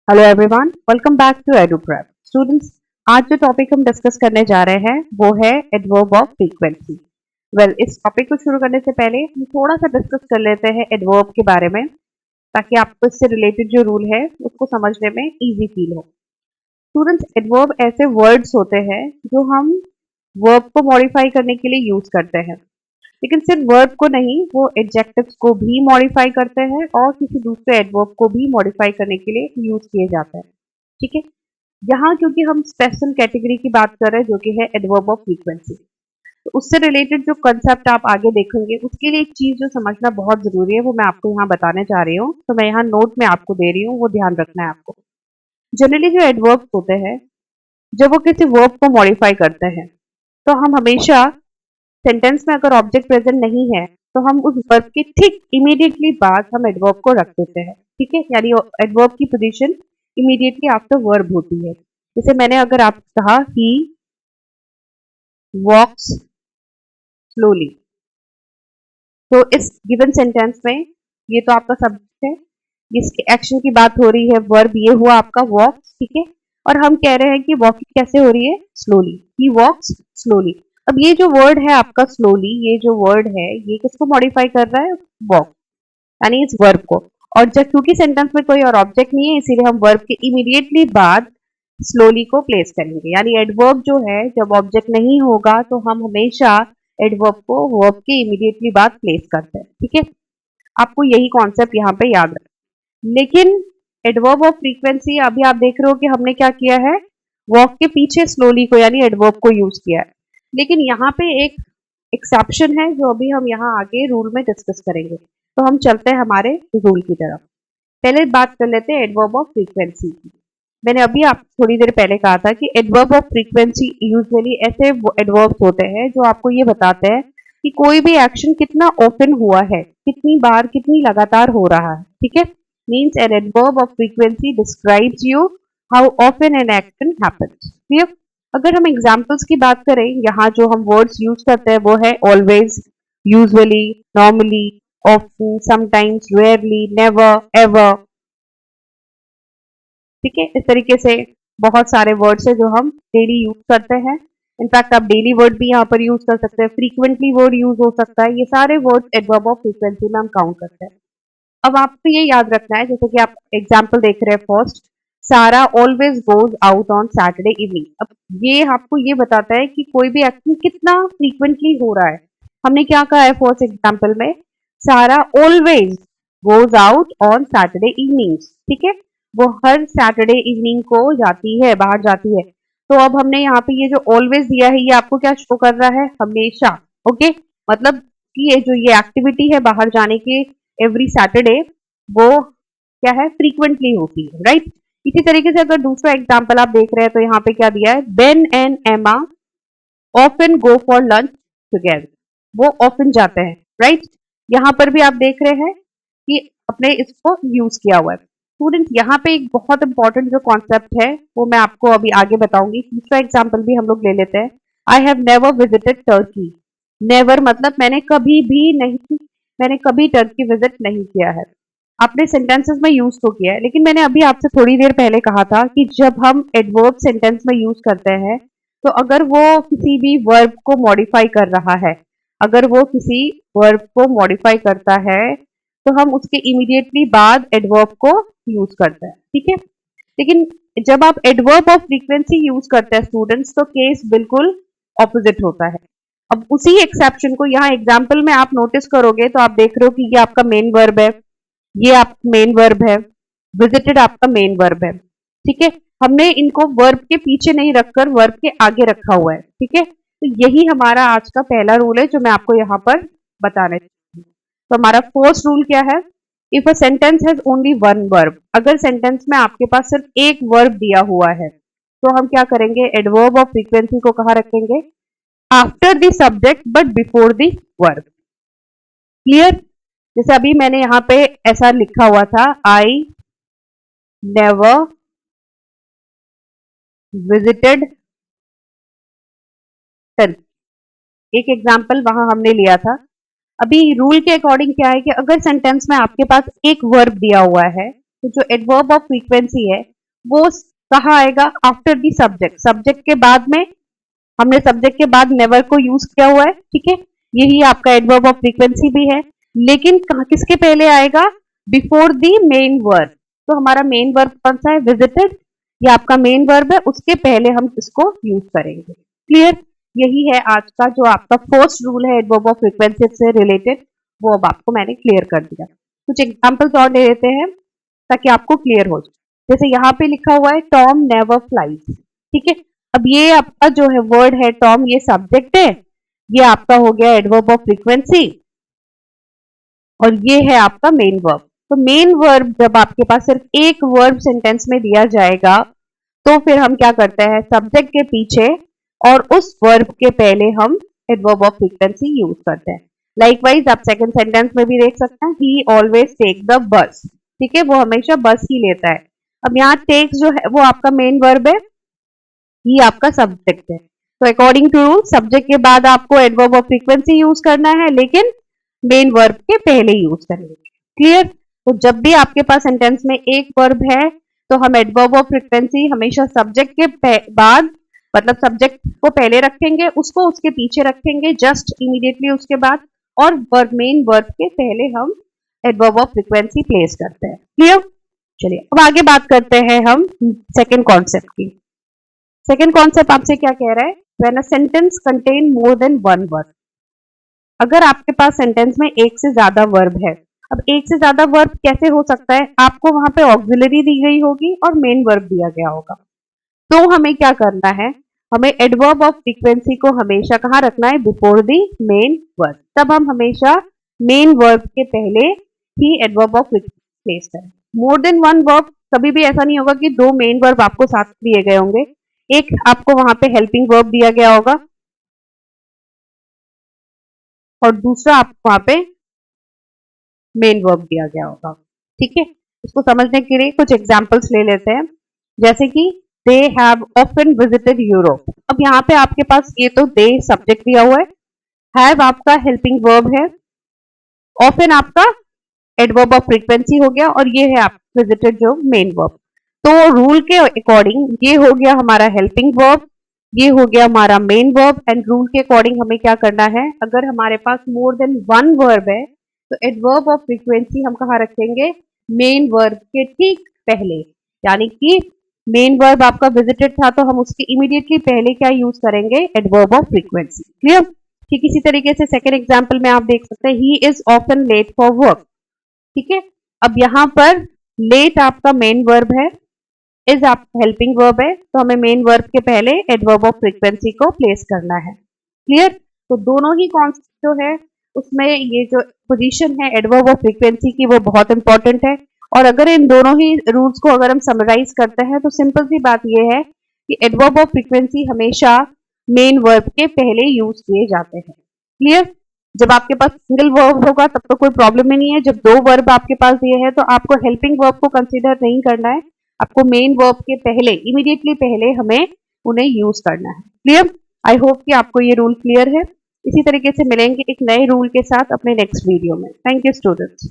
Hello everyone, welcome back to Eduprep. Students, आज जो topic हम डिस्कस करने जा रहे हैं वो है एडवर्ब ऑफ फ्रीक्वेंसी। इस टॉपिक को शुरू करने से पहले हम थोड़ा सा डिस्कस कर लेते हैं एडवर्ब के बारे में, ताकि आपको इससे रिलेटेड जो रूल है उसको समझने में इजी फील हो। स्टूडेंट्स, एडवर्ब ऐसे वर्ड्स होते हैं जो हम वर्ब को मॉडिफाई करने के लिए यूज करते हैं, लेकिन सिर्फ वर्ब को नहीं, वो एडजेक्टिव्स को भी मॉडिफाई करते हैं और किसी दूसरे एडवर्ब को भी मॉडिफाई करने के लिए यूज किए जाते हैं। ठीक है, यहाँ क्योंकि हम स्पेशल कैटेगरी की बात कर रहे हैं जो कि है एडवर्ब ऑफ फ्रीक्वेंसी, तो उससे रिलेटेड जो कंसेप्ट आप आगे देखेंगे उसके लिए एक चीज जो समझना बहुत जरूरी है वो मैं आपको यहाँ बताने जा रही हूँ। तो मैं यहाँ नोट में आपको दे रही हूँ, वो ध्यान रखना है आपको। जनरली जो एडवर्ब्स होते हैं, जब वो किसी वर्ब को मॉडिफाई करते हैं, तो हम हमेशा सेंटेंस में अगर ऑब्जेक्ट प्रेजेंट नहीं है तो हम उस वर्ब के ठीक इमीडिएटली बाद हम एडवर्ब को रख देते हैं। ठीक है, यानी एडवर्ब की पोजीशन इमीडिएटली आफ्टर वर्ब होती है। जैसे मैंने अगर आप कहा ही वॉक्स स्लोली, तो इस गिवन सेंटेंस में ये तो आपका सब्जेक्ट है, इसके एक्शन की बात हो रही है, वर्ब ये हुआ आपका वॉक्स। ठीक है, और हम कह रहे हैं कि वॉकिंग कैसे हो रही है, स्लोली, ही वॉक्स स्लोली। अब ये जो वर्ड है आपका स्लोली, ये जो वर्ड है ये किसको मॉडिफाई कर रहा है, वॉक, यानी इस वर्ब को। और जब क्योंकि सेंटेंस में कोई और ऑब्जेक्ट नहीं है, इसीलिए हम वर्ब के इमीडिएटली बाद स्लोली को प्लेस करेंगे। यानी एडवर्ब जो है, जब ऑब्जेक्ट नहीं होगा तो हम हमेशा एडवर्ब को वर्ब के इमीडिएटली बाद प्लेस करते हैं। ठीक है, आपको यही कॉन्सेप्ट यहाँ पे याद रखना। लेकिन एडवर्ब ऑफ फ्रीक्वेंसी, अभी आप देख रहे हो कि हमने क्या किया है, वॉक के पीछे स्लोली को यानी एडवर्ब को यूज किया है। लेकिन यहाँ पे एक एक्सेप्शन है जो अभी हम यहाँ आगे रूल में डिस्कस करेंगे। तो हम चलते हैं हमारे रूल की तरफ। पहले बात कर लेते हैं एडवर्ब ऑफ फ्रीक्वेंसी की। मैंने अभी आप थोड़ी देर पहले कहा था कि एडवर्ब ऑफ फ्रीक्वेंसी यूजुअली ऐसे एडवर्ब्स होते हैं जो आपको ये बताते हैं कि कोई भी एक्शन कितना ऑफन हुआ है, कितनी बार, कितनी लगातार हो रहा है। ठीक है, means an adverb of frequency describes you how often an action happens. Clear? अगर हम एग्जाम्पल्स की बात करें, यहाँ जो हम वर्ड्स यूज करते हैं वो है always, usually, normally, often, sometimes, rarely, never, ever. ठीक है, इस तरीके से बहुत सारे वर्ड्स है जो हम डेली यूज करते हैं। इनफैक्ट आप डेली वर्ड भी यहाँ पर यूज कर सकते हैं, फ्रीक्वेंटली वर्ड यूज हो सकता है। ये सारे वर्ड्स एडवर्ब ऑफ फ्रीक्वेंसी में हम काउंट करते हैं। अब आपको ये याद रखना है, जैसे कि आप एग्जाम्पल देख रहे हैं, फर्स्ट, सारा always goes out on Saturday evening. अब ये आपको ये बताता है कि कोई भी एक्शन कितना फ्रीक्वेंटली हो रहा है। हमने क्या कहा है फर्स्ट एग्जाम्पल में, सारा always goes out on Saturday evening. ठीक है, वो हर सैटरडे इवनिंग को जाती है, बाहर जाती है। तो अब हमने यहाँ पे ये जो ऑलवेज दिया है, ये आपको क्या शो कर रहा है, हमेशा। ओके, मतलब कि ये जो ये एक्टिविटी है बाहर जाने की एवरी सैटरडे, वो क्या है, फ्रीक्वेंटली होती है, राइट। इसी तरीके से अगर दूसरा एग्जाम्पल आप देख रहे हैं तो यहाँ पे क्या दिया है, बेन एंड एमा often go for lunch together. वो ऑफन जाते हैं, राइट। यहाँ पर भी आप देख रहे हैं कि अपने इसको यूज किया हुआ है। स्टूडेंट, यहाँ पे एक बहुत इंपॉर्टेंट जो कॉन्सेप्ट है वो मैं आपको अभी आगे बताऊंगी। दूसरा एग्जाम्पल भी हम लोग ले लेते हैं। I have never visited Turkey. Never मतलब मैंने कभी भी नहीं, मैंने कभी टर्की विजिट नहीं किया है। आपने सेंटेंसेस में यूज तो किया है, लेकिन मैंने अभी आपसे थोड़ी देर पहले कहा था कि जब हम एडवर्ब सेंटेंस में यूज करते हैं तो अगर वो किसी भी वर्ब को मॉडिफाई कर रहा है, अगर वो किसी वर्ब को मॉडिफाई करता है तो हम उसके इमीडिएटली बाद एडवर्ब को यूज करते हैं। ठीक है, लेकिन जब आप एडवर्ब ऑफ फ्रीक्वेंसी यूज करते हैं स्टूडेंट्स, तो केस बिल्कुल ऑपोजिट होता है। अब उसी एक्सेप्शन को यहाँ एग्जाम्पल में आप नोटिस करोगे तो आप देख रहे हो कि ये आपका मेन वर्ब है, ये आप मेन वर्ब है, विजिटेड आपका मेन वर्ब है। ठीक है, हमने इनको वर्ब के पीछे नहीं रखकर वर्ब के आगे रखा हुआ है। ठीक है, तो यही हमारा आज का पहला रूल है जो मैं आपको यहाँ पर बताने चाहती हूँ। तो हमारा फर्स्ट रूल क्या है, if a sentence has only one verb, अगर सेंटेंस में आपके पास सिर्फ एक वर्ब दिया हुआ है तो हम क्या करेंगे, एडवर्ब ऑफ फ्रीक्वेंसी को कहाँ रखेंगे, after the subject but before the verb. Clear? जैसे अभी मैंने यहाँ पे ऐसा लिखा हुआ था, आई नेवर विजिटेड टर्की। एक एग्जाम्पल वहां हमने लिया था। अभी रूल के अकॉर्डिंग क्या है कि अगर सेंटेंस में आपके पास एक वर्ब दिया हुआ है तो जो एडवर्ब ऑफ फ्रीक्वेंसी है वो कहाँ आएगा? आफ्टर दी सब्जेक्ट, सब्जेक्ट के बाद में, हमने सब्जेक्ट के बाद नेवर को यूज किया हुआ है, ठीक है, यही आपका एडवर्ब ऑफ फ्रीक्वेंसी भी है, लेकिन किसके पहले आएगा? Before the main verb. तो हमारा मेन वर्ब कौन सा है? विजिटेड, ये आपका मेन वर्ब है, उसके पहले हम इसको यूज करेंगे। क्लियर? यही है आज का जो आपका फर्स्ट रूल है एडवर्ब ऑफ फ्रीक्वेंसी से रिलेटेड, वो अब आपको मैंने क्लियर कर दिया। कुछ एग्जांपल्स और ले लेते हैं ताकि आपको क्लियर हो जाए। जैसे यहाँ पे लिखा हुआ है टॉम नेवर फ्लाइज, ठीक है। अब ये आपका जो है वर्ड है टॉम, ये सब्जेक्ट है, ये आपका हो गया एडवर्ब ऑफ फ्रीक्वेंसी, और ये है आपका मेन वर्ब। तो मेन वर्ब जब आपके पास सिर्फ एक वर्ब सेंटेंस में दिया जाएगा तो फिर हम क्या करते हैं? सब्जेक्ट के पीछे और उस वर्ब के पहले हम एडवर्ब ऑफ फ्रीक्वेंसी यूज करते हैं। लाइकवाइज आप सेकंड सेंटेंस में भी देख सकते हैं, ही ऑलवेज टेक द बस, ठीक है, वो हमेशा बस ही लेता है। अब यहाँ टेक जो है वो आपका मेन वर्ब है, ही आपका सब्जेक्ट है। तो अकॉर्डिंग टू रूल सब्जेक्ट के बाद आपको एडवर्ब ऑफ फ्रीक्वेंसी यूज करना है, लेकिन मेन वर्ब के पहले यूज करेंगे। क्लियर? तो जब भी आपके पास सेंटेंस में एक वर्ब है तो हम एडवर्ब ऑफ फ्रीक्वेंसी हमेशा सब्जेक्ट के बाद, मतलब सब्जेक्ट को पहले रखेंगे, उसको उसके पीछे रखेंगे, जस्ट इमीडिएटली उसके बाद, और वर्ब मेन वर्ब के पहले हम एडवर्ब ऑफ फ्रीक्वेंसी प्लेस करते हैं। क्लियर? चलिए अब आगे बात करते हैं हम सेकेंड कॉन्सेप्ट की। सेकेंड कॉन्सेप्ट आपसे क्या कह रहा है? When a sentence contain more than one verb. अगर आपके पास सेंटेंस में एक से ज्यादा वर्ब है, अब एक से ज्यादा वर्ब कैसे हो सकता है? आपको वहां पे ऑक्सिलरी दी गई होगी और मेन वर्ब दिया गया होगा। तो हमें क्या करना है? हमें एडवर्ब ऑफ फ्रीक्वेंसी को हमेशा कहाँ रखना है? Before the main verb. तब हम हमेशा मेन वर्ब के पहले ही एडवर्ब ऑफ फ्रीक्वेंसी प्लेस करें। मोर देन वन वर्ब, कभी भी ऐसा नहीं होगा कि दो मेन वर्ब आपको साथ दिए गए होंगे, एक आपको वहां पे हेल्पिंग वर्ब दिया गया होगा और दूसरा आपको वहां पे मेन वर्ब दिया गया होगा, ठीक है। इसको समझने के लिए कुछ एग्जांपल्स ले लेते हैं, जैसे कि they have often visited Europe. अब यहाँ पे आपके पास ये तो दे सब्जेक्ट दिया हुआ है, हैव आपका हेल्पिंग वर्ब है, ऑफन आपका एडवर्ब ऑफ फ्रीक्वेंसी हो गया, और ये है आप विजिटेड जो मेन वर्ब। तो रूल के अकॉर्डिंग ये हो गया हमारा हेल्पिंग वर्ब, ये हो गया हमारा मेन वर्ब, एंड रूल के अकॉर्डिंग हमें क्या करना है? अगर हमारे पास मोर देन वन वर्ब है तो एडवर्ब ऑफ फ्रीक्वेंसी हम कहाँ रखेंगे? मेन वर्ब के ठीक पहले। यानी कि मेन वर्ब आपका विजिटेड था तो हम उसके इमीडिएटली पहले क्या यूज करेंगे? Adverb of frequency. क्लियर? ठीक इसी तरीके से सेकेंड एग्जाम्पल में आप देख सकते हैं, he is often late for work, ठीक है। अब यहाँ पर लेट आपका मेन वर्ब है, इज आपका हेल्पिंग वर्ब है, तो हमें मेन वर्ब के पहले एडवर्ब ऑफ फ्रीक्वेंसी को प्लेस करना है। क्लियर? तो दोनों ही कॉन्सेप्ट जो है उसमें ये जो पोजीशन है एडवर्ब ऑफ फ्रीक्वेंसी की वो बहुत इंपॉर्टेंट है। और अगर इन दोनों ही रूल्स को अगर हम समराइज करते हैं तो सिंपल सी बात ये है कि एडवर्ब ऑफ फ्रीक्वेंसी हमेशा मेन वर्ब के पहले यूज किए जाते हैं। क्लियर? जब आपके पास सिंगल वर्ब होगा तब तो कोई प्रॉब्लम ही नहीं है, जब दो वर्ब आपके पास दिए हैं तो आपको हेल्पिंग वर्ब को कंसीडर नहीं करना है, आपको मेन वर्ब के पहले, इमीडिएटली पहले हमें उन्हें यूज करना है। क्लियर? आई होप कि आपको ये रूल क्लियर है। इसी तरीके से मिलेंगे एक नए रूल के साथ अपने नेक्स्ट वीडियो में। Thank you students.